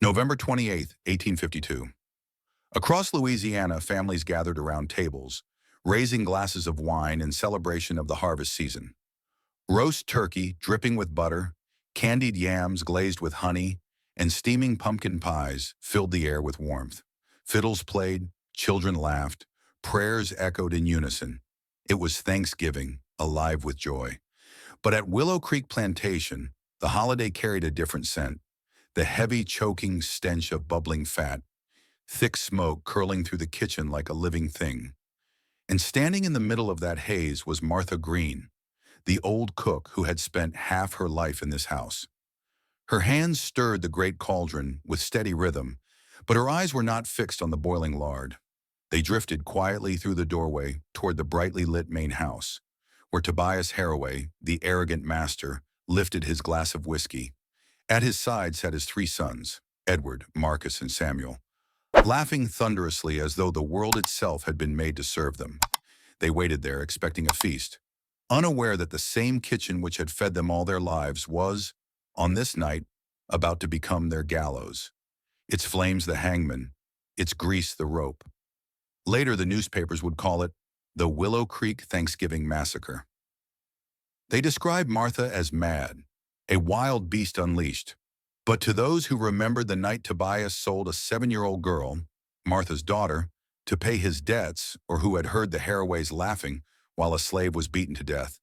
November 28th, 1852. Across Louisiana, families gathered around tables, raising glasses of wine in celebration of the harvest season. Roast turkey dripping with butter, candied yams glazed with honey, and steaming pumpkin pies filled the air with warmth. Fiddles played, children laughed, prayers echoed in unison. It was Thanksgiving, alive with joy. But at Willow Creek Plantation, the holiday carried a different scent. The heavy, choking stench of bubbling fat, thick smoke curling through the kitchen like a living thing. And standing in the middle of that haze was Martha Greene, the old cook who had spent half her life in this house. Her hands stirred the great cauldron with steady rhythm, but her eyes were not fixed on the boiling lard. They drifted quietly through the doorway toward the brightly lit main house, where Tobias Haraway, the arrogant master, lifted his glass of whiskey. At his side sat his three sons, Edward, Marcus, and Samuel, laughing thunderously as though the world itself had been made to serve them. They waited there, expecting a feast, unaware that the same kitchen which had fed them all their lives was, on this night, about to become their gallows. Its flames the hangman, its grease the rope. Later, the newspapers would call it the Willow Creek Thanksgiving Massacre. They described Martha as mad, a wild beast unleashed. But to those who remembered the night Tobias sold a 7-year-old girl, Martha's daughter, to pay his debts, or who had heard the Haraways laughing while a slave was beaten to death,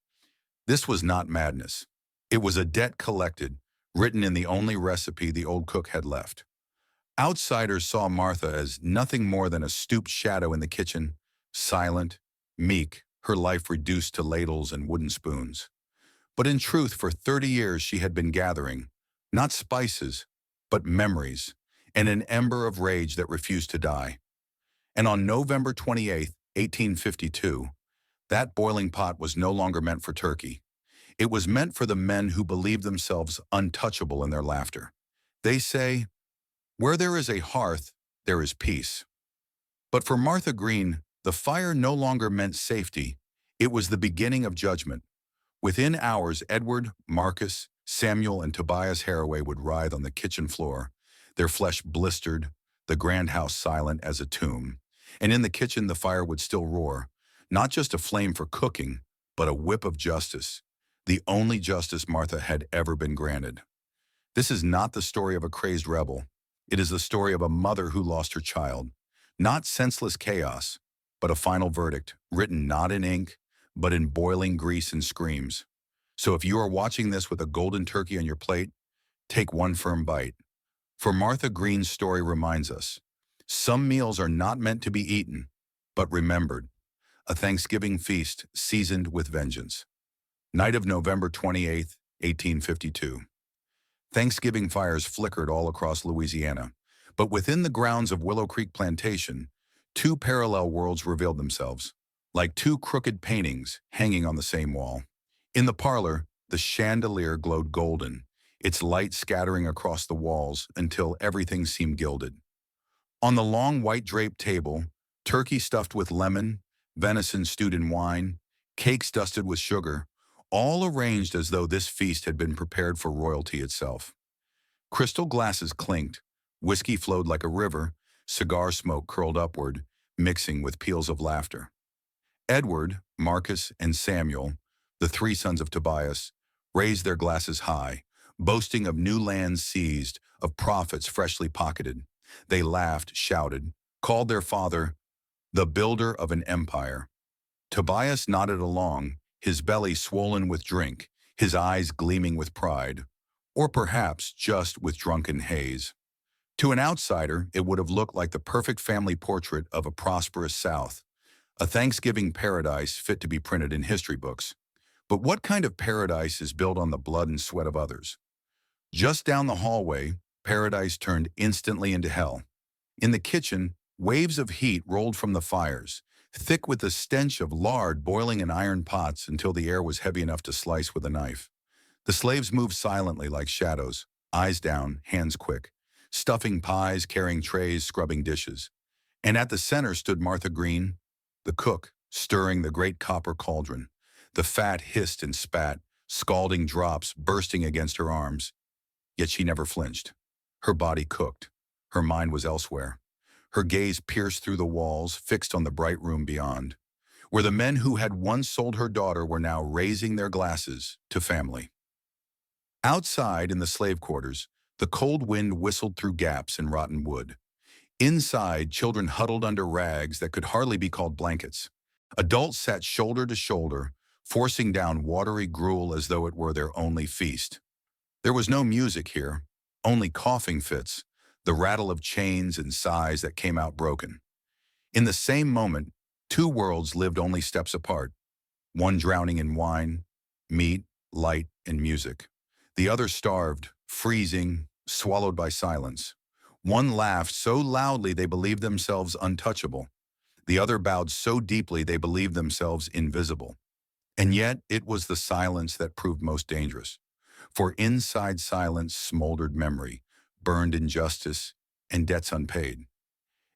this was not madness. It was a debt collected, written in the only recipe the old cook had left. Outsiders saw Martha as nothing more than a stooped shadow in the kitchen, silent, meek, her life reduced to ladles and wooden spoons. But in truth, for 30 years she had been gathering, not spices, but memories, and an ember of rage that refused to die. And on November 28th, 1852, that boiling pot was no longer meant for turkey. It was meant for the men who believed themselves untouchable in their laughter. They say, "Where there is a hearth, there is peace." But for Martha Greene, the fire no longer meant safety. It was the beginning of judgment. Within hours, Edward, Marcus, Samuel, and Tobias Haraway would writhe on the kitchen floor, their flesh blistered, the grand house silent as a tomb. And in the kitchen, the fire would still roar, not just a flame for cooking, but a whip of justice, the only justice Martha had ever been granted. This is not the story of a crazed rebel. It is the story of a mother who lost her child. Not senseless chaos, but a final verdict, written not in ink, but in boiling grease and screams. So if you are watching this with a golden turkey on your plate, take one firm bite. For Martha Greene's story reminds us, some meals are not meant to be eaten, but remembered. A Thanksgiving feast seasoned with vengeance. Night of November 28th, 1852. Thanksgiving fires flickered all across Louisiana, but within the grounds of Willow Creek Plantation, two parallel worlds revealed themselves, like two crooked paintings hanging on the same wall. In the parlor, the chandelier glowed golden, its light scattering across the walls until everything seemed gilded. On the long white draped table, turkey stuffed with lemon, venison stewed in wine, cakes dusted with sugar, all arranged as though this feast had been prepared for royalty itself. Crystal glasses clinked, whiskey flowed like a river, cigar smoke curled upward, mixing with peals of laughter. Edward, Marcus, and Samuel, the three sons of Tobias, raised their glasses high, boasting of new lands seized, of profits freshly pocketed. They laughed, shouted, called their father the builder of an empire. Tobias nodded along, his belly swollen with drink, his eyes gleaming with pride, or perhaps just with drunken haze. To an outsider, it would have looked like the perfect family portrait of a prosperous South, a Thanksgiving paradise fit to be printed in history books. But what kind of paradise is built on the blood and sweat of others? Just down the hallway, paradise turned instantly into hell. In the kitchen, waves of heat rolled from the fires, thick with the stench of lard boiling in iron pots until the air was heavy enough to slice with a knife. The slaves moved silently like shadows, eyes down, hands quick, stuffing pies, carrying trays, scrubbing dishes. And at the center stood Martha Greene, the cook, stirring the great copper cauldron. The fat hissed and spat, scalding drops bursting against her arms. Yet she never flinched. Her body cooked, Her mind was elsewhere. Her gaze pierced through the walls, fixed on the bright room beyond, where the men who had once sold her daughter were now raising their glasses to family. Outside, in the slave quarters, the cold wind whistled through gaps in rotten wood. Inside, children huddled under rags that could hardly be called blankets. Adults sat shoulder to shoulder, forcing down watery gruel as though it were their only feast. There was no music here, only coughing fits, the rattle of chains and sighs that came out broken. In the same moment, two worlds lived only steps apart, one drowning in wine, meat, light, and music. The other starved, freezing, swallowed by silence. One laughed so loudly they believed themselves untouchable. The other bowed so deeply they believed themselves invisible. And yet it was the silence that proved most dangerous. For inside silence smoldered memory, burned injustice, and debts unpaid.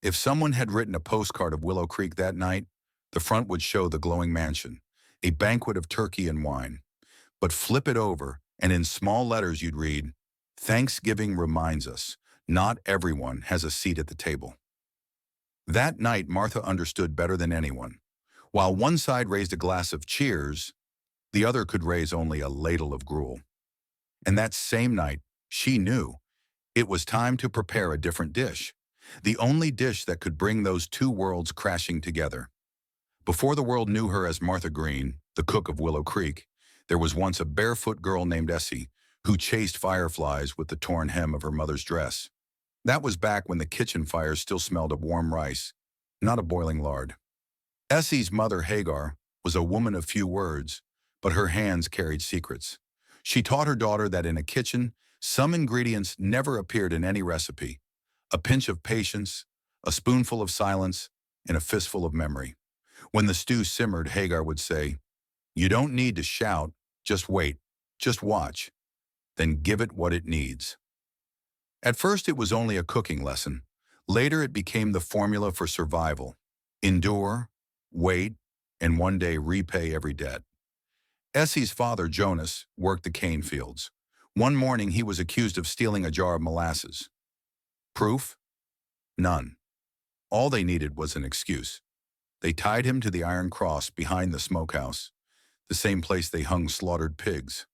If someone had written a postcard of Willow Creek that night, the front would show the glowing mansion, a banquet of turkey and wine. But flip it over, and in small letters you'd read, "Thanksgiving reminds us, not everyone has a seat at the table." That night, Martha understood better than anyone. While one side raised a glass of cheers, the other could raise only a ladle of gruel. And that same night, she knew it was time to prepare a different dish, the only dish that could bring those two worlds crashing together. Before the world knew her as Martha Greene, the cook of Willow Creek, there was once a barefoot girl named Essie who chased fireflies with the torn hem of her mother's dress. That was back when the kitchen fires still smelled of warm rice, not of boiling lard. Essie's mother, Hagar, was a woman of few words, but her hands carried secrets. She taught her daughter that in a kitchen, some ingredients never appeared in any recipe. A pinch of patience, a spoonful of silence, and a fistful of memory. When the stew simmered, Hagar would say, "You don't need to shout, just wait, just watch, then give it what it needs." At first, it was only a cooking lesson. Later, it became the formula for survival. Endure, wait, and one day repay every debt. Essie's father, Jonas, worked the cane fields. One morning, he was accused of stealing a jar of molasses. Proof? None. All they needed was an excuse. They tied him to the iron cross behind the smokehouse, the same place they hung slaughtered pigs.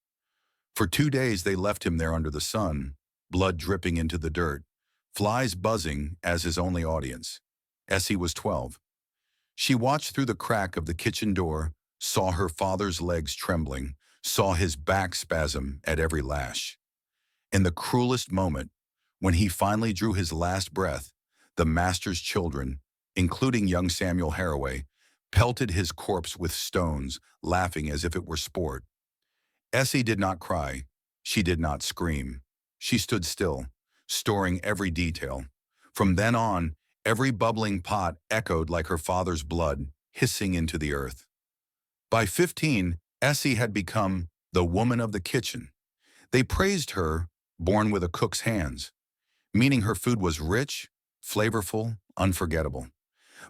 For 2 days, they left him there under the sun, blood dripping into the dirt, flies buzzing as his only audience. Essie was 12. She watched through the crack of the kitchen door, saw her father's legs trembling, saw his back spasm at every lash. In the cruelest moment, when he finally drew his last breath, the master's children, including young Samuel Haraway, pelted his corpse with stones, laughing as if it were sport. Essie did not cry. She did not scream. She stood still, storing every detail. From then on, every bubbling pot echoed like her father's blood, hissing into the earth. By 15, Essie had become the woman of the kitchen. They praised her, born with a cook's hands, meaning her food was rich, flavorful, unforgettable.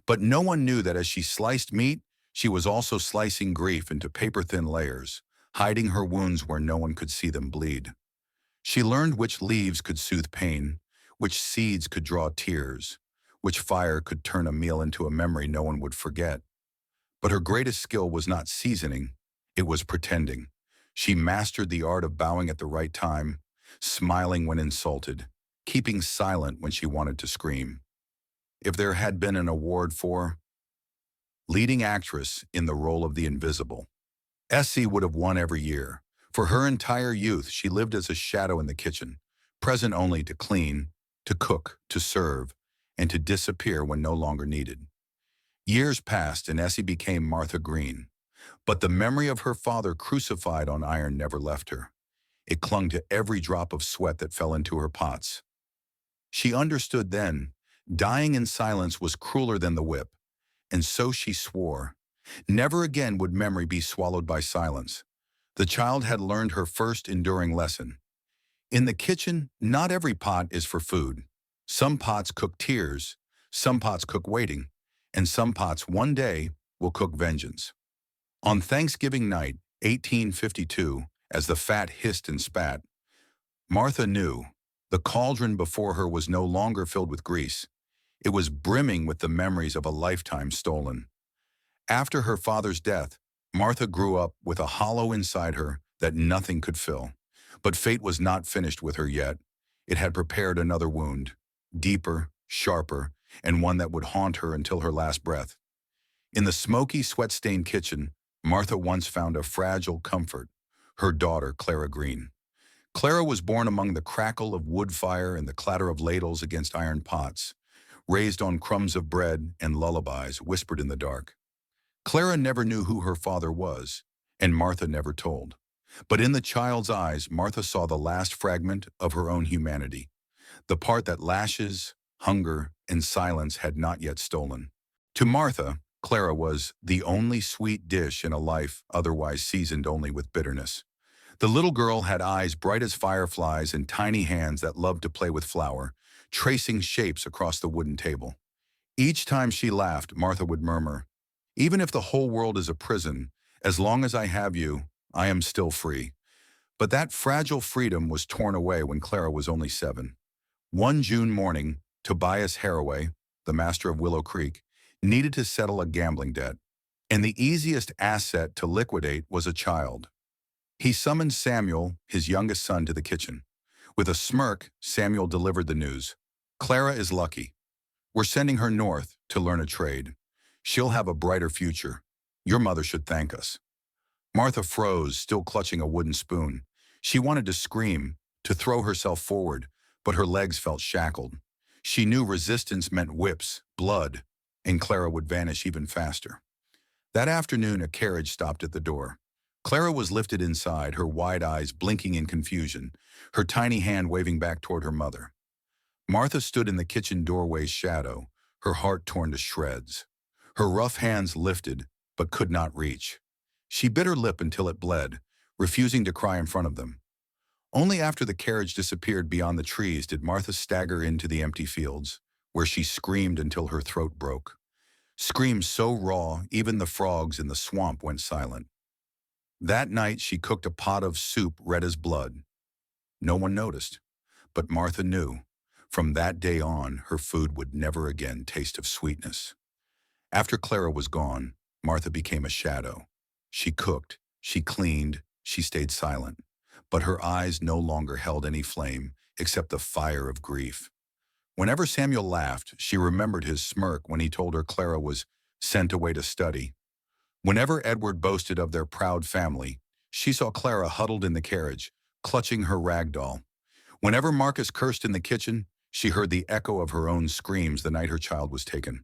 But no one knew that as she sliced meat, she was also slicing grief into paper-thin layers, hiding her wounds where no one could see them bleed. She learned which leaves could soothe pain, which seeds could draw tears, which fire could turn a meal into a memory no one would forget. But her greatest skill was not seasoning, it was pretending. She mastered the art of bowing at the right time, smiling when insulted, keeping silent when she wanted to scream. If there had been an award for leading actress in the role of the invisible, Essie would have won every year. For her entire youth, she lived as a shadow in the kitchen, present only to clean, to cook, to serve, and to disappear when no longer needed. Years passed and Essie became Martha Greene, but the memory of her father crucified on iron never left her. It clung to every drop of sweat that fell into her pots. She understood then, dying in silence was crueler than the whip, and so she swore. Never again would memory be swallowed by silence. The child had learned her first enduring lesson. In the kitchen, not every pot is for food. Some pots cook tears, some pots cook waiting, and some pots one day will cook vengeance. On Thanksgiving night, 1852, as the fat hissed and spat, Martha knew The cauldron before her was no longer filled with grease. It was brimming with the memories of a lifetime stolen. After her father's death, Martha grew up with a hollow inside her that nothing could fill. But fate was not finished with her yet. It had prepared another wound, deeper, sharper, and one that would haunt her until her last breath. In the smoky, sweat-stained kitchen, Martha once found a fragile comfort, her daughter, Clara Greene. Clara was born among the crackle of wood fire and the clatter of ladles against iron pots, raised on crumbs of bread and lullabies whispered in the dark. Clara never knew who her father was, and Martha never told. But in the child's eyes, Martha saw the last fragment of her own humanity, the part that lashes, hunger, and silence had not yet stolen. To Martha, Clara was the only sweet dish in a life otherwise seasoned only with bitterness. The little girl had eyes bright as fireflies and tiny hands that loved to play with flour, tracing shapes across the wooden table. Each time she laughed, Martha would murmur, "Even if the whole world is a prison, as long as I have you, I am still free." But that fragile freedom was torn away when Clara was only 7. One June morning, Tobias Haraway, the master of Willow Creek, needed to settle a gambling debt, and the easiest asset to liquidate was a child. He summoned Samuel, his youngest son, to the kitchen. With a smirk, Samuel delivered the news. "Clara is lucky. We're sending her north to learn a trade. She'll have a brighter future. Your mother should thank us." Martha froze, still clutching a wooden spoon. She wanted to scream, to throw herself forward, but her legs felt shackled. She knew resistance meant whips, blood, and Clara would vanish even faster. That afternoon, a carriage stopped at the door. Clara was lifted inside, her wide eyes blinking in confusion, her tiny hand waving back toward her mother. Martha stood in the kitchen doorway's shadow, her heart torn to shreds. Her rough hands lifted, but could not reach. She bit her lip until it bled, refusing to cry in front of them. Only after the carriage disappeared beyond the trees did Martha stagger into the empty fields, where she screamed until her throat broke. Screams so raw, even the frogs in the swamp went silent. That night she cooked a pot of soup red as blood. No one noticed, but Martha knew. From that day on, her food would never again taste of sweetness. After Clara was gone, Martha became a shadow. She cooked, she cleaned, she stayed silent, but her eyes no longer held any flame except the fire of grief. Whenever Samuel laughed, she remembered his smirk when he told her Clara was sent away to study. Whenever Edward boasted of their proud family, she saw Clara huddled in the carriage, clutching her rag doll. Whenever Marcus cursed in the kitchen, she heard the echo of her own screams the night her child was taken.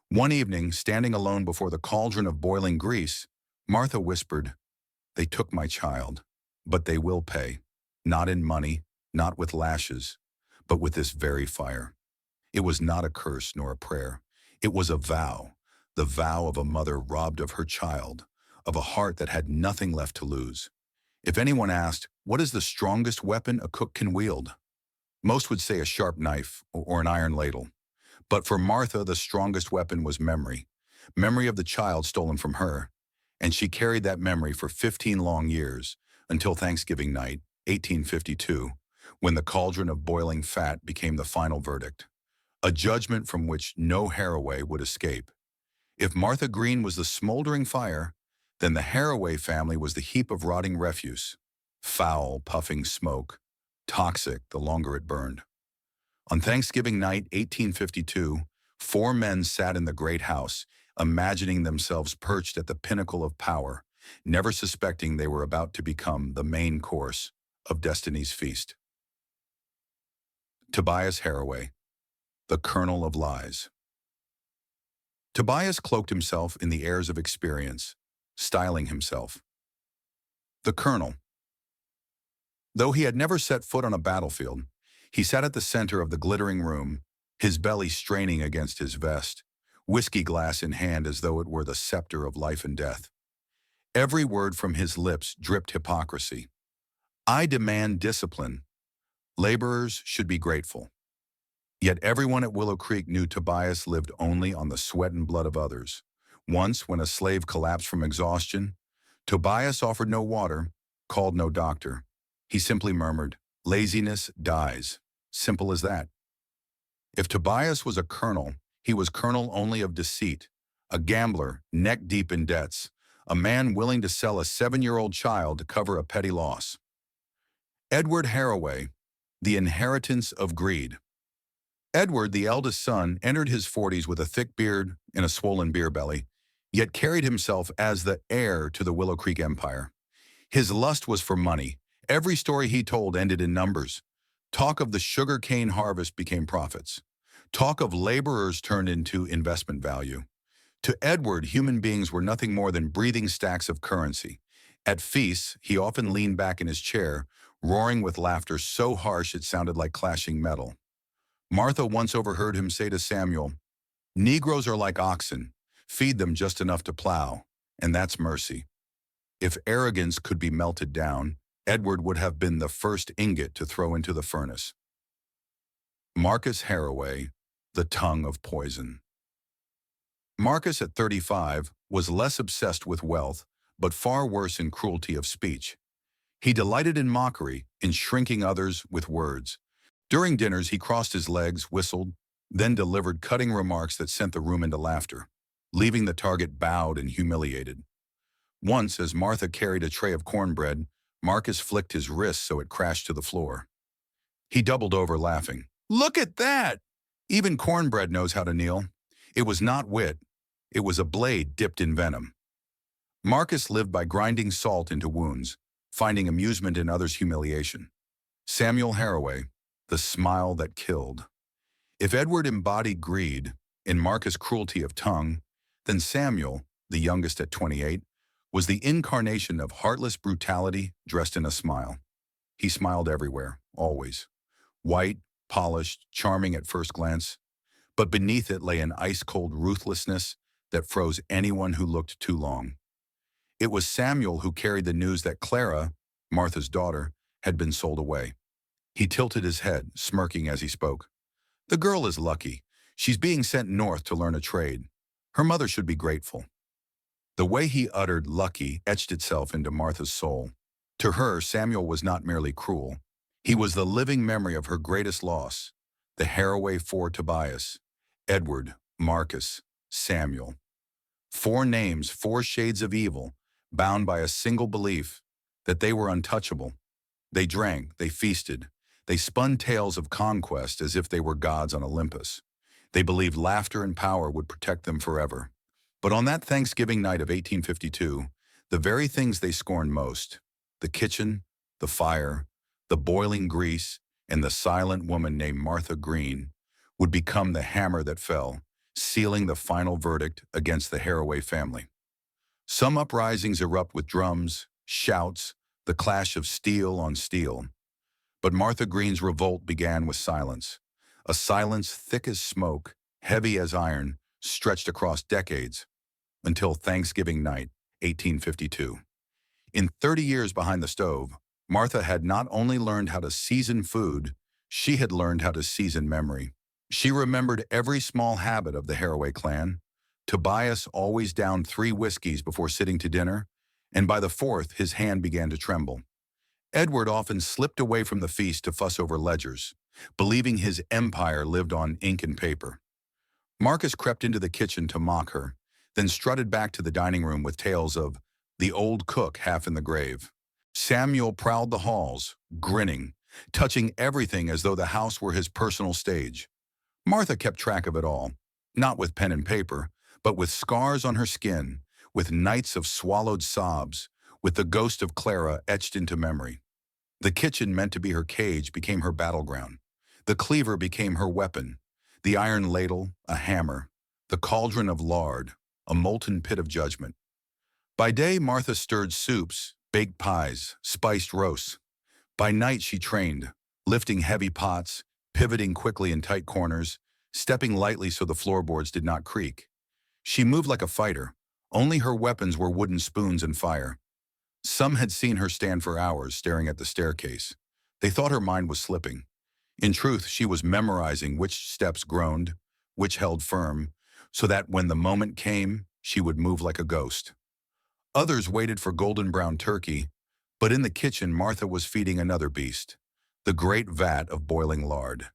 One evening, standing alone before the cauldron of boiling grease, Martha whispered, "They took my child, but they will pay, not in money, not with lashes, but with this very fire." It was not a curse nor a prayer. It was a vow, the vow of a mother robbed of her child, of a heart that had nothing left to lose. If anyone asked, what is the strongest weapon a cook can wield? Most would say a sharp knife or an iron ladle. But for Martha, the strongest weapon was memory. Memory of the child stolen from her. And she carried that memory for 15 long years, until Thanksgiving night, 1852, when the cauldron of boiling fat became the final verdict. A judgment from which no Haraway would escape. If Martha Greene was the smoldering fire, then the Haraway family was the heap of rotting refuse. Foul, puffing smoke, toxic the longer it burned. On Thanksgiving night, 1852, 4 men sat in the great house, imagining themselves perched at the pinnacle of power, never suspecting they were about to become the main course of destiny's feast. Tobias Haraway, the kernel of lies. Tobias cloaked himself in the airs of experience, styling himself the Colonel. Though he had never set foot on a battlefield, he sat at the center of the glittering room, his belly straining against his vest, whiskey glass in hand as though it were the scepter of life and death. Every word from his lips dripped hypocrisy. "I demand discipline. Laborers should be grateful." Yet everyone at Willow Creek knew Tobias lived only on the sweat and blood of others. Once, when a slave collapsed from exhaustion, Tobias offered no water, called no doctor. He simply murmured, "Laziness dies." Simple as that. If Tobias was a colonel, he was colonel only of deceit, a gambler neck-deep in debts, a man willing to sell a 7-year-old child to cover a petty loss. Edward Haraway, the inheritance of greed. Edward, the eldest son, entered his 40s with a thick beard and a swollen beer belly, yet carried himself as the heir to the Willow Creek Empire. His lust was for money. Every story he told ended in numbers. Talk of the sugar cane harvest became profits. Talk of laborers turned into investment value. To Edward, human beings were nothing more than breathing stacks of currency. At feasts, he often leaned back in his chair, roaring with laughter so harsh it sounded like clashing metal. Martha once overheard him say to Samuel, "Negroes are like oxen. Feed them just enough to plow, and that's mercy." If arrogance could be melted down, Edward would have been the first ingot to throw into the furnace. Marcus Haraway, the tongue of poison. Marcus, at 35, was less obsessed with wealth, but far worse in cruelty of speech. He delighted in mockery, in shrinking others with words. During dinners, he crossed his legs, whistled, then delivered cutting remarks that sent the room into laughter, leaving the target bowed and humiliated. Once, as Martha carried a tray of cornbread, Marcus flicked his wrist so it crashed to the floor. He doubled over, laughing. "Look at that! Even cornbread knows how to kneel." It was not wit. It was a blade dipped in venom. Marcus lived by grinding salt into wounds, finding amusement in others' humiliation. Samuel Haraway, the smile that killed. If Edward embodied greed in Marcus' cruelty of tongue, then Samuel, the youngest at 28, was the incarnation of heartless brutality dressed in a smile. He smiled everywhere, always. White, polished, charming at first glance, but beneath it lay an ice-cold ruthlessness that froze anyone who looked too long. It was Samuel who carried the news that Clara, Martha's daughter, had been sold away. He tilted his head, smirking as he spoke. "The girl is lucky. She's being sent north to learn a trade. Her mother should be grateful." The way he uttered lucky etched itself into Martha's soul. To her, Samuel was not merely cruel. He was the living memory of her greatest loss, the Haraway for Tobias, Edward, Marcus, Samuel. 4 names, 4 shades of evil, bound by a single belief that they were untouchable. They drank, they feasted, they spun tales of conquest as if they were gods on Olympus. They believed laughter and power would protect them forever. But on that Thanksgiving night of 1852, the very things they scorned most, the kitchen, the fire, the boiling grease, and the silent woman named Martha Greene, would become the hammer that fell, sealing the final verdict against the Haraway family. Some uprisings erupt with drums, shouts, the clash of steel on steel. But Martha Greene's revolt began with silence, a silence thick as smoke, heavy as iron, stretched across decades, until Thanksgiving night, 1852. In 30 years behind the stove, Martha had not only learned how to season food, she had learned how to season memory. She remembered every small habit of the Haraway clan. Tobias always downed 3 whiskeys before sitting to dinner, and by the 4th his hand began to tremble. Edward often slipped away from the feast to fuss over ledgers, believing his empire lived on ink and paper. Marcus crept into the kitchen to mock her, then strutted back to the dining room with tales of the old cook half in the grave. Samuel prowled the halls, grinning, touching everything as though the house were his personal stage. Martha kept track of it all, not with pen and paper, but with scars on her skin, with nights of swallowed sobs, with the ghost of Clara etched into memory. The kitchen, meant to be her cage, became her battleground. The cleaver became her weapon, the iron ladle, a hammer, the cauldron of lard, a molten pit of judgment. By day, Martha stirred soups, baked pies, spiced roasts. By night, she trained, lifting heavy pots, pivoting quickly in tight corners, stepping lightly so the floorboards did not creak. She moved like a fighter. Only her weapons were wooden spoons and fire. Some had seen her stand for hours staring at the staircase. They thought her mind was slipping. In truth, she was memorizing which steps groaned, which held firm, so that when the moment came, she would move like a ghost. Others waited for golden brown turkey, but in the kitchen Martha was feeding another beast, the great vat of boiling lard.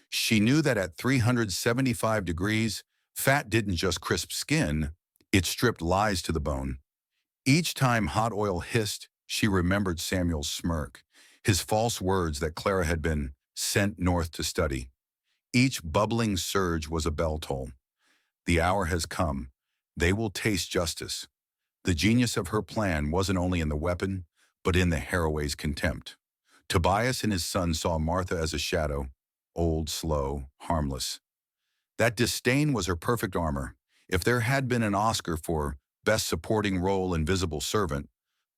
She knew that at 375 degrees, fat didn't just crisp skin, it stripped lies to the bone. Each time hot oil hissed, she remembered Samuel's smirk, his false words that Clara had been sent north to study. Each bubbling surge was a bell toll. The hour has come. They will taste justice. The genius of her plan wasn't only in the weapon, but in the Haraway's contempt. Tobias and his son saw Martha as a shadow, old, slow, harmless. That disdain was her perfect armor. If there had been an Oscar for Best Supporting Role Invisible Servant,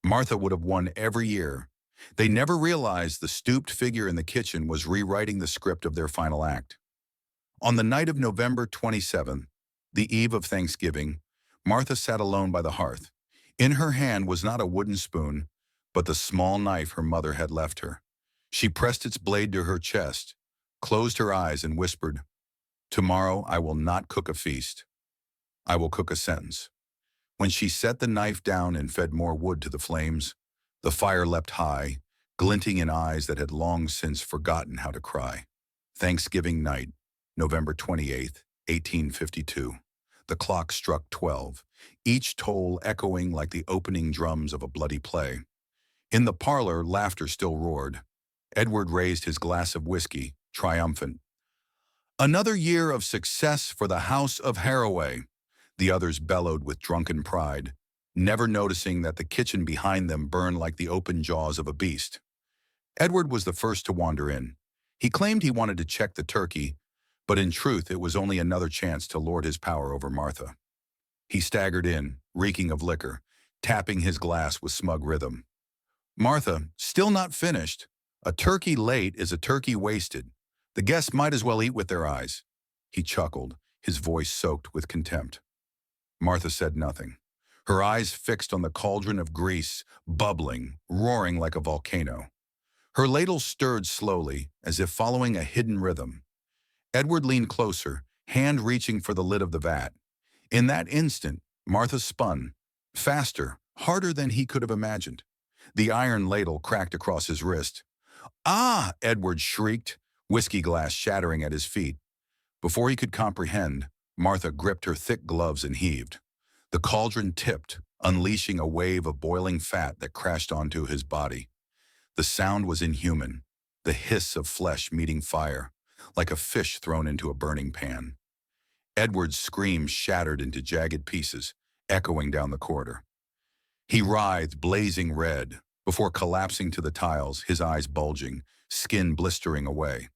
Martha would have won every year. They never realized the stooped figure in the kitchen was rewriting the script of their final act. On the night of November 27th, the eve of Thanksgiving, Martha sat alone by the hearth. In her hand was not a wooden spoon, but the small knife her mother had left her. She pressed its blade to her chest, closed her eyes, and whispered, "Tomorrow I will not cook a feast. I will cook a sentence." When she set the knife down and fed more wood to the flames, the fire leapt high, glinting in eyes that had long since forgotten how to cry. Thanksgiving night, November 28th, 1852. The clock struck 12, each toll echoing like the opening drums of a bloody play. In the parlor, laughter still roared. Edward raised his glass of whiskey, triumphant. "Another year of success for the House of Haraway," the others bellowed with drunken pride, never noticing that the kitchen behind them burned like the open jaws of a beast. Edward was the first to wander in. He claimed he wanted to check the turkey, but in truth it was only another chance to lord his power over Martha. He staggered in, reeking of liquor, tapping his glass with smug rhythm. "Martha, still not finished. A turkey late is a turkey wasted. The guests might as well eat with their eyes." He chuckled, his voice soaked with contempt. Martha said nothing, her eyes fixed on the cauldron of grease, bubbling, roaring like a volcano. Her ladle stirred slowly, as if following a hidden rhythm. Edward leaned closer, hand reaching for the lid of the vat. In that instant, Martha spun, faster, harder than he could have imagined. The iron ladle cracked across his wrist. "Ah!" Edward shrieked, whiskey glass shattering at his feet. Before he could comprehend, Martha gripped her thick gloves and heaved. The cauldron tipped, unleashing a wave of boiling fat that crashed onto his body. The sound was inhuman, the hiss of flesh meeting fire, like a fish thrown into a burning pan. Edward's scream shattered into jagged pieces, echoing down the corridor. He writhed, blazing red, before collapsing to the tiles, his eyes bulging, skin blistering away.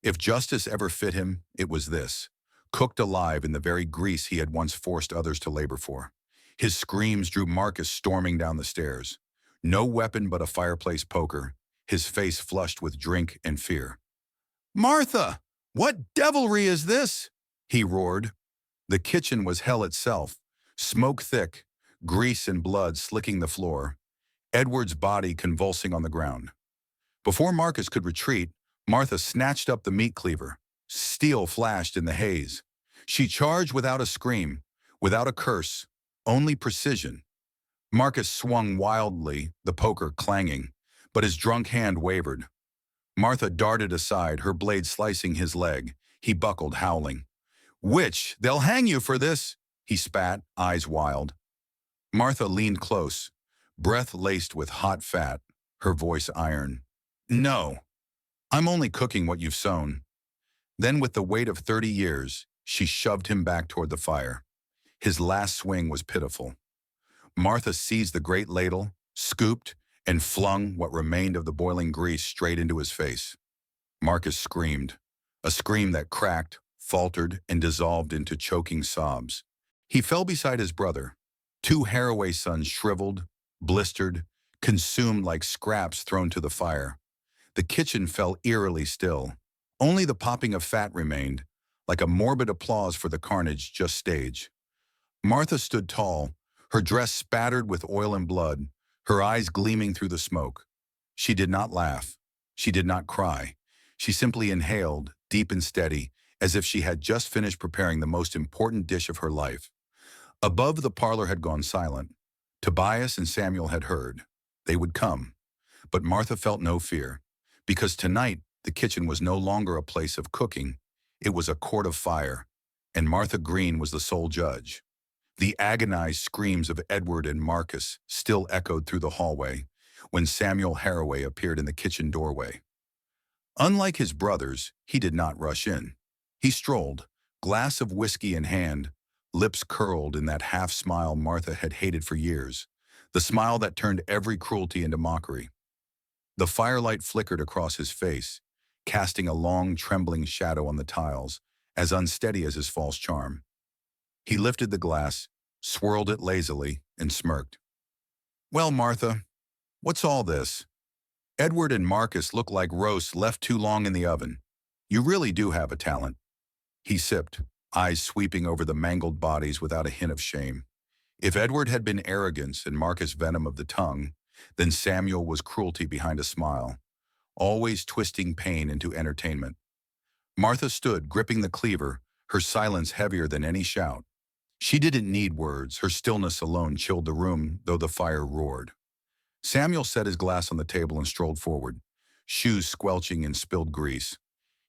If justice ever fit him, it was this, cooked alive in the very grease he had once forced others to labor for. His screams drew Marcus storming down the stairs. No weapon but a fireplace poker, his face flushed with drink and fear. "Martha, what devilry is this?" he roared. The kitchen was hell itself, smoke thick, grease and blood slicking the floor, Edward's body convulsing on the ground. Before Marcus could retreat, Martha snatched up the meat cleaver. Steel flashed in the haze. She charged without a scream, without a curse, only precision. Marcus swung wildly, the poker clanging, but his drunk hand wavered. Martha darted aside, her blade slicing his leg. He buckled, howling. "Witch, they'll hang you for this!" he spat, eyes wild. Martha leaned close, breath laced with hot fat, her voice iron. "No, I'm only cooking what you've sown." Then, with the weight of 30 years, she shoved him back toward the fire. His last swing was pitiful. Martha seized the great ladle, scooped, and flung what remained of the boiling grease straight into his face. Marcus screamed, a scream that cracked, faltered, and dissolved into choking sobs. He fell beside his brother, two Haraway sons shriveled, blistered, consumed like scraps thrown to the fire. The kitchen fell eerily still. Only the popping of fat remained, like a morbid applause for the carnage just staged. Martha stood tall, her dress spattered with oil and blood, her eyes gleaming through the smoke. She did not laugh. She did not cry. She simply inhaled, deep and steady, as if she had just finished preparing the most important dish of her life. Above, the parlor had gone silent. Tobias and Samuel had heard. They would come. But Martha felt no fear. Because tonight, the kitchen was no longer a place of cooking, it was a court of fire, and Martha Greene was the sole judge. The agonized screams of Edward and Marcus still echoed through the hallway when Samuel Haraway appeared in the kitchen doorway. Unlike his brothers, he did not rush in. He strolled, glass of whiskey in hand, lips curled in that half-smile Martha had hated for years, the smile that turned every cruelty into mockery. The firelight flickered across his face, casting a long, trembling shadow on the tiles, as unsteady as his false charm. He lifted the glass, swirled it lazily, and smirked. "Well, Martha, what's all this? Edward and Marcus look like roasts left too long in the oven. You really do have a talent." He sipped, eyes sweeping over the mangled bodies without a hint of shame. If Edward had been arrogance and Marcus venom of the tongue, then Samuel was cruelty behind a smile, always twisting pain into entertainment. Martha stood, gripping the cleaver, her silence heavier than any shout. She didn't need words, her stillness alone chilled the room, though the fire roared. Samuel set his glass on the table and strolled forward, shoes squelching in spilled grease.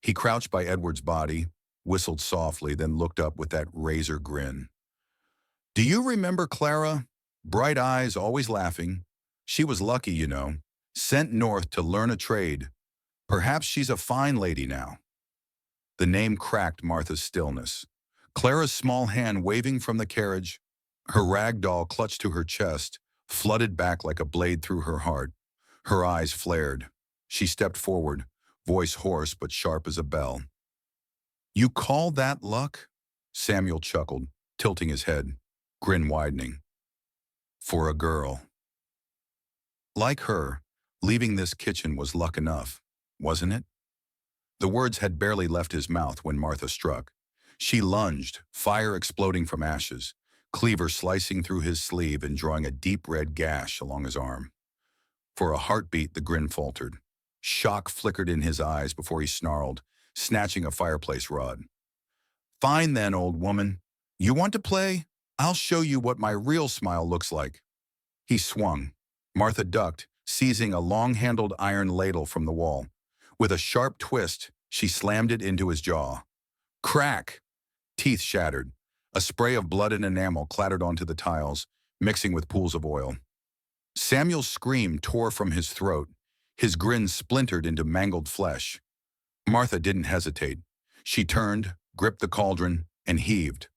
He crouched by Edward's body, whistled softly, then looked up with that razor grin. "Do you remember Clara? Bright eyes, always laughing. She was lucky, you know. Sent north to learn a trade. Perhaps she's a fine lady now." The name cracked Martha's stillness. Clara's small hand waving from the carriage, her rag doll clutched to her chest, flooded back like a blade through her heart. Her eyes flared. She stepped forward, voice hoarse but sharp as a bell. "You call that luck?" Samuel chuckled, tilting his head, grin widening. "For a girl. Like her, leaving this kitchen was luck enough, wasn't it?" The words had barely left his mouth when Martha struck. She lunged, fire exploding from ashes, cleaver slicing through his sleeve and drawing a deep red gash along his arm. For a heartbeat, the grin faltered. Shock flickered in his eyes before he snarled, snatching a fireplace rod. "Fine then, old woman. You want to play? I'll show you what my real smile looks like." He swung. Martha ducked, seizing a long-handled iron ladle from the wall. With a sharp twist, she slammed it into his jaw. Crack! Teeth shattered. A spray of blood and enamel clattered onto the tiles, mixing with pools of oil. Samuel's scream tore from his throat. His grin splintered into mangled flesh. Martha didn't hesitate. She turned, gripped the cauldron, and heaved.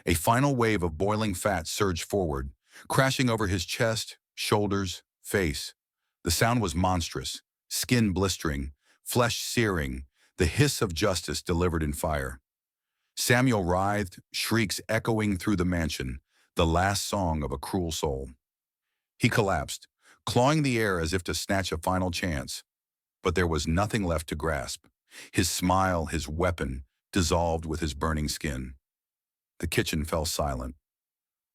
A final wave of boiling fat surged forward, crashing over his chest, shoulders, face. The sound was monstrous, skin blistering, flesh searing, the hiss of justice delivered in fire. Samuel writhed, shrieks echoing through the mansion, the last song of a cruel soul. He collapsed, clawing the air as if to snatch a final chance. But there was nothing left to grasp. His smile, his weapon, dissolved with his burning skin. The kitchen fell silent.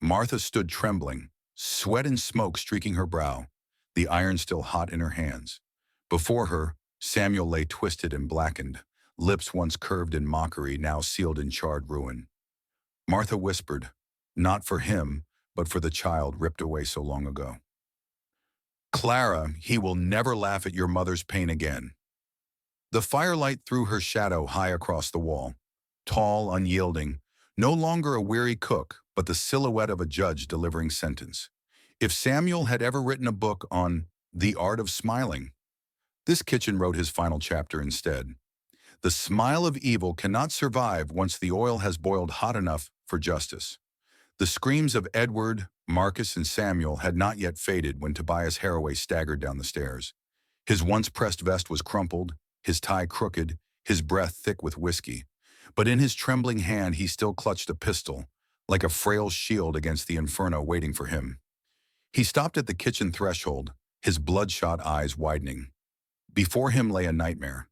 Martha stood trembling, sweat and smoke streaking her brow, the iron still hot in her hands. Before her, Samuel lay twisted and blackened, lips once curved in mockery, now sealed in charred ruin. Martha whispered, not for him, but for the child ripped away so long ago. "Clara, he will never laugh at your mother's pain again." The firelight threw her shadow high across the wall, tall, unyielding, no longer a weary cook, but the silhouette of a judge delivering sentence. If Samuel had ever written a book on the art of smiling, this kitchen wrote his final chapter instead. The smile of evil cannot survive once the oil has boiled hot enough for justice. The screams of Edward, Marcus, and Samuel had not yet faded when Tobias Haraway staggered down the stairs. His once-pressed vest was crumpled, his tie crooked, his breath thick with whiskey. But in his trembling hand he still clutched a pistol, like a frail shield against the inferno waiting for him. He stopped at the kitchen threshold, his bloodshot eyes widening. Before him lay a nightmare.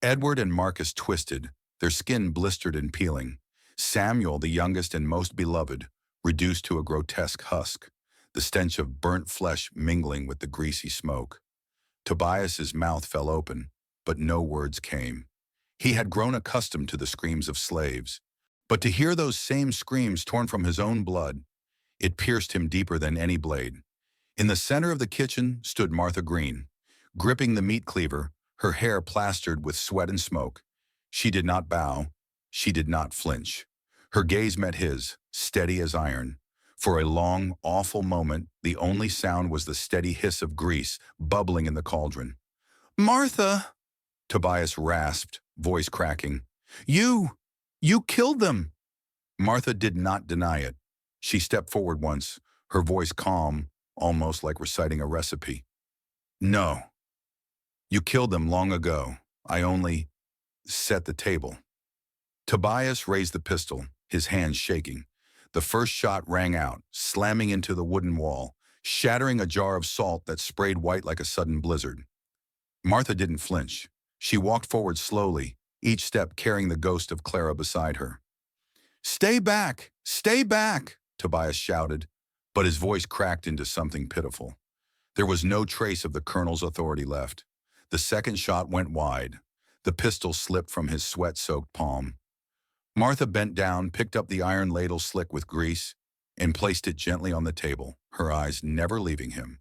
Edward and Marcus twisted, their skin blistered and peeling. Samuel, the youngest and most beloved, reduced to a grotesque husk, the stench of burnt flesh mingling with the greasy smoke. Tobias's mouth fell open, but no words came. He had grown accustomed to the screams of slaves, but to hear those same screams torn from his own blood, it pierced him deeper than any blade. In the center of the kitchen stood Martha Greene, gripping the meat cleaver, her hair plastered with sweat and smoke. She did not bow. She did not flinch. Her gaze met his, steady as iron. For a long, awful moment, the only sound was the steady hiss of grease bubbling in the cauldron. "Martha!" Tobias rasped, voice cracking. You killed them!" Martha did not deny it. She stepped forward once, her voice calm, almost like reciting a recipe. "No, you killed them long ago. I only set the table." Tobias raised the pistol, his hands shaking. The first shot rang out, slamming into the wooden wall, shattering a jar of salt that sprayed white like a sudden blizzard. Martha didn't flinch. She walked forward slowly, each step carrying the ghost of Clara beside her. "Stay back! Stay back!" Tobias shouted, but his voice cracked into something pitiful. There was no trace of the colonel's authority left. The second shot went wide. The pistol slipped from his sweat-soaked palm. Martha bent down, picked up the iron ladle slick with grease, and placed it gently on the table, her eyes never leaving him.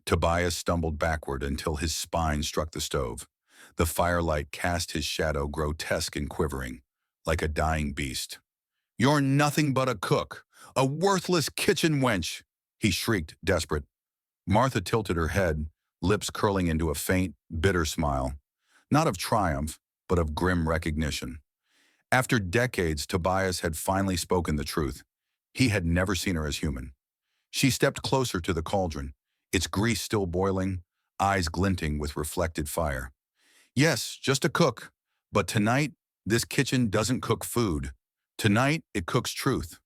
Tobias stumbled backward until his spine struck the stove. The firelight cast his shadow grotesque and quivering, like a dying beast. "You're nothing but a cook, a worthless kitchen wench!" he shrieked, desperate. Martha tilted her head, lips curling into a faint, bitter smile, not of triumph, but of grim recognition. After decades, Tobias had finally spoken the truth. He had never seen her as human. She stepped closer to the cauldron, its grease still boiling, eyes glinting with reflected fire. "Yes, just a cook, but tonight, this kitchen doesn't cook food. Tonight, it cooks truth."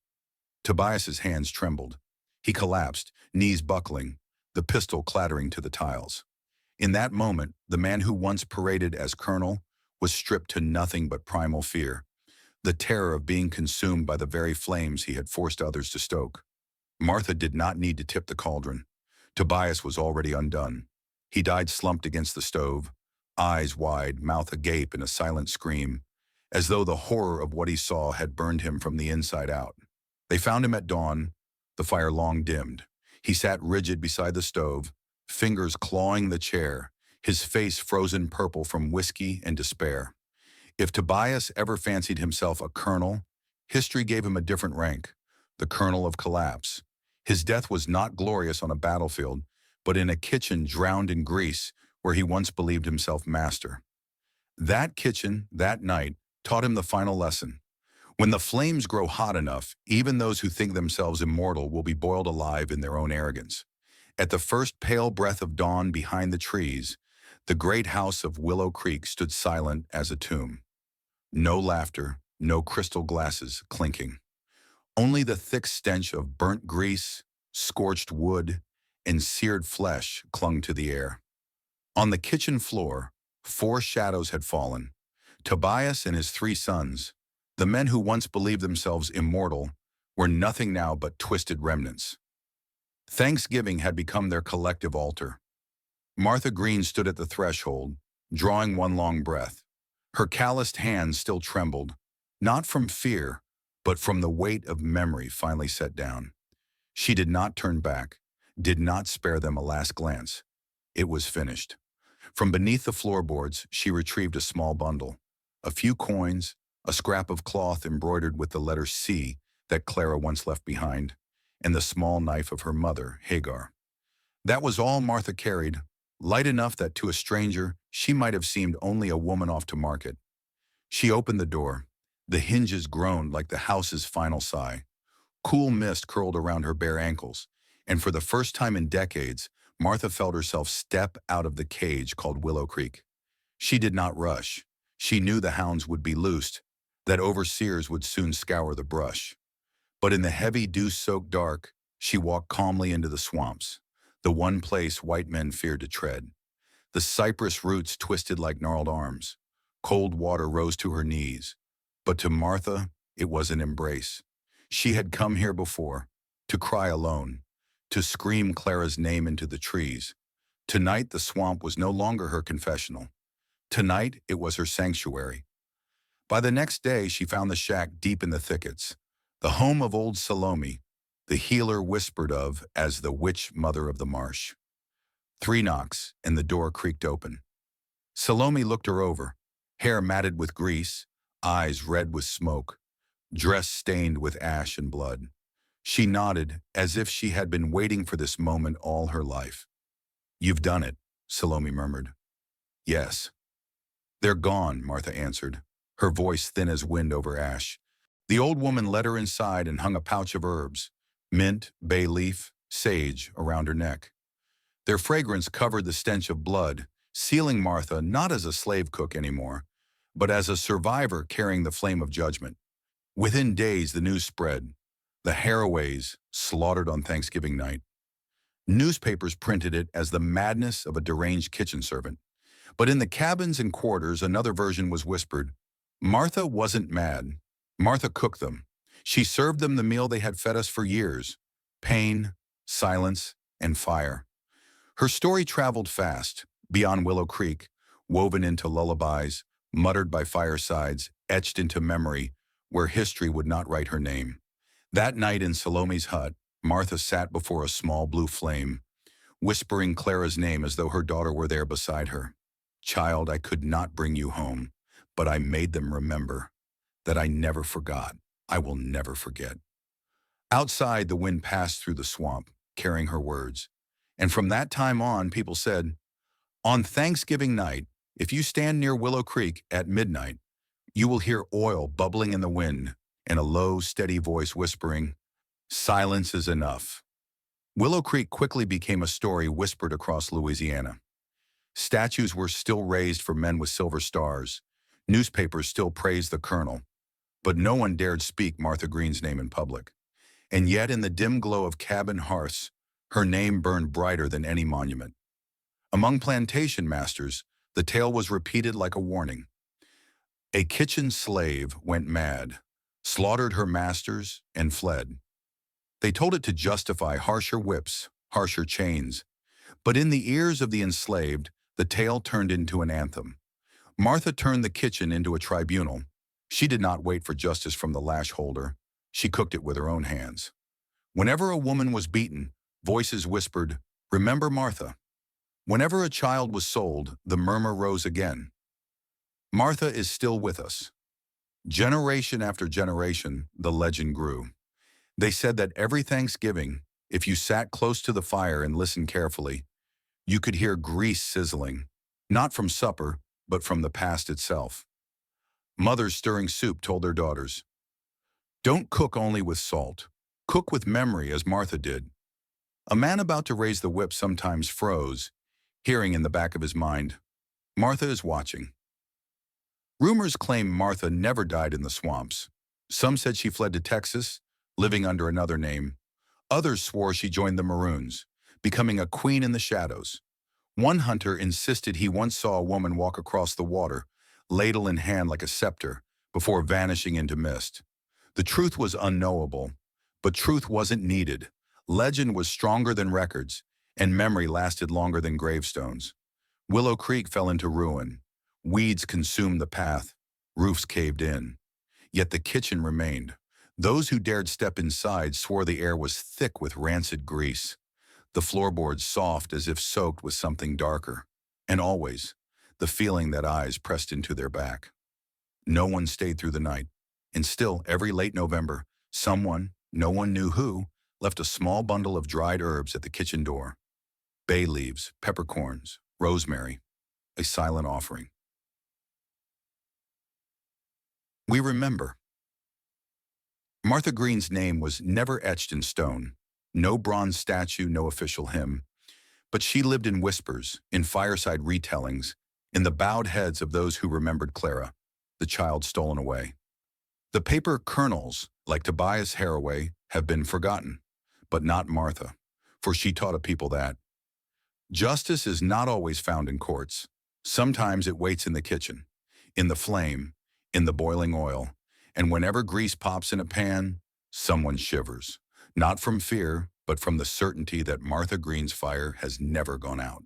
Tobias's hands trembled. He collapsed, knees buckling, the pistol clattering to the tiles. In that moment, the man who once paraded as colonel was stripped to nothing but primal fear, the terror of being consumed by the very flames he had forced others to stoke. Martha did not need to tip the cauldron. Tobias was already undone. He died slumped against the stove, eyes wide, mouth agape in a silent scream, as though the horror of what he saw had burned him from the inside out. They found him at dawn, the fire long dimmed. He sat rigid beside the stove, fingers clawing the chair, his face frozen purple from whiskey and despair. If Tobias ever fancied himself a colonel, history gave him a different rank, the colonel of collapse. His death was not glorious on a battlefield, but in a kitchen drowned in grease where he once believed himself master. That kitchen, that night, taught him the final lesson. When the flames grow hot enough, even those who think themselves immortal will be boiled alive in their own arrogance. At the first pale breath of dawn behind the trees, the great house of Willow Creek stood silent as a tomb. No laughter, no crystal glasses clinking. Only the thick stench of burnt grease, scorched wood, and seared flesh clung to the air. On the kitchen floor, 4 shadows had fallen. Tobias and his 3 sons, the men who once believed themselves immortal, were nothing now but twisted remnants. Thanksgiving had become their collective altar. Martha Greene stood at the threshold, drawing one long breath. Her calloused hands still trembled, not from fear, but from the weight of memory finally set down. She did not turn back, did not spare them a last glance. It was finished. From beneath the floorboards, she retrieved a small bundle, a few coins, a scrap of cloth embroidered with the letter C that Clara once left behind, and the small knife of her mother, Hagar. That was all Martha carried, light enough that to a stranger she might have seemed only a woman off to market. She opened the door. The hinges groaned like the house's final sigh. Cool mist curled around her bare ankles, and for the first time in decades, Martha felt herself step out of the cage called Willow Creek. She did not rush. She knew the hounds would be loosed, that overseers would soon scour the brush. But in the heavy dew-soaked dark, she walked calmly into the swamps, the one place white men feared to tread. The cypress roots twisted like gnarled arms. Cold water rose to her knees. But to Martha, it was an embrace. She had come here before, to cry alone, to scream Clara's name into the trees. Tonight, the swamp was no longer her confessional. Tonight, it was her sanctuary. By the next day, she found the shack deep in the thickets, the home of old Salome, the healer whispered of as the witch mother of the marsh. 3 knocks, and the door creaked open. Salome looked her over, hair matted with grease, eyes red with smoke, dress stained with ash and blood. She nodded as if she had been waiting for this moment all her life. "You've done it," Salome murmured. "Yes." "They're gone," Martha answered, her voice thin as wind over ash. The old woman led her inside and hung a pouch of herbs, mint, bay leaf, sage, around her neck. Their fragrance covered the stench of blood, sealing Martha not as a slave cook anymore, but as a survivor carrying the flame of judgment. Within days, the news spread. The Haraways slaughtered on Thanksgiving night. Newspapers printed it as the madness of a deranged kitchen servant. But in the cabins and quarters, another version was whispered. Martha wasn't mad. Martha cooked them. She served them the meal they had fed us for years. Pain, silence, and fire. Her story traveled fast, beyond Willow Creek, woven into lullabies, muttered by firesides, etched into memory, where history would not write her name. That night in Salome's hut, Martha sat before a small blue flame, whispering Clara's name as though her daughter were there beside her. "Child, I could not bring you home, but I made them remember. That I never forgot. I will never forget." Outside, the wind passed through the swamp, carrying her words. And from that time on, people said, "On Thanksgiving night, if you stand near Willow Creek at midnight, you will hear oil bubbling in the wind and a low, steady voice whispering, 'Silence is enough.'" Willow Creek quickly became a story whispered across Louisiana. Statues were still raised for men with silver stars. Newspapers still praised the colonel. But no one dared speak Martha Greene's name in public. And yet in the dim glow of cabin hearths, her name burned brighter than any monument. Among plantation masters, the tale was repeated like a warning. A kitchen slave went mad, slaughtered her masters, and fled. They told it to justify harsher whips, harsher chains. But in the ears of the enslaved, the tale turned into an anthem. Martha turned the kitchen into a tribunal. She did not wait for justice from the lash holder. She cooked it with her own hands. Whenever a woman was beaten, voices whispered, "Remember Martha." Whenever a child was sold, the murmur rose again. Martha is still with us. Generation after generation, the legend grew. They said that every Thanksgiving, if you sat close to the fire and listened carefully, you could hear grease sizzling, not from supper, but from the past itself. Mothers stirring soup told their daughters, "Don't cook only with salt. Cook with memory as Martha did." A man about to raise the whip sometimes froze, hearing in the back of his mind, "Martha is watching." Rumors claim Martha never died in the swamps. Some said she fled to Texas, living under another name. Others swore she joined the Maroons, becoming a queen in the shadows. One hunter insisted he once saw a woman walk across the water, ladle in hand like a scepter, before vanishing into mist. The truth was unknowable, but truth wasn't needed. Legend was stronger than records, and memory lasted longer than gravestones. Willow Creek fell into ruin. Weeds consumed the path. Roofs caved in. Yet the kitchen remained. Those who dared step inside swore the air was thick with rancid grease, the floorboards soft as if soaked with something darker, and always the feeling that eyes pressed into their back. No one stayed through the night, and still every late November, someone, no one knew who, left a small bundle of dried herbs at the kitchen door. Bay leaves, peppercorns, rosemary, a silent offering. We remember. Martha Greene's name was never etched in stone. No bronze statue, no official hymn. But she lived in whispers, in fireside retellings, in the bowed heads of those who remembered Clara, the child stolen away. The paper colonels, like Tobias Haraway, have been forgotten, but not Martha, for she taught a people that justice is not always found in courts. Sometimes it waits in the kitchen, in the flame, in the boiling oil, and whenever grease pops in a pan, someone shivers, not from fear, but from the certainty that Martha Greene's fire has never gone out.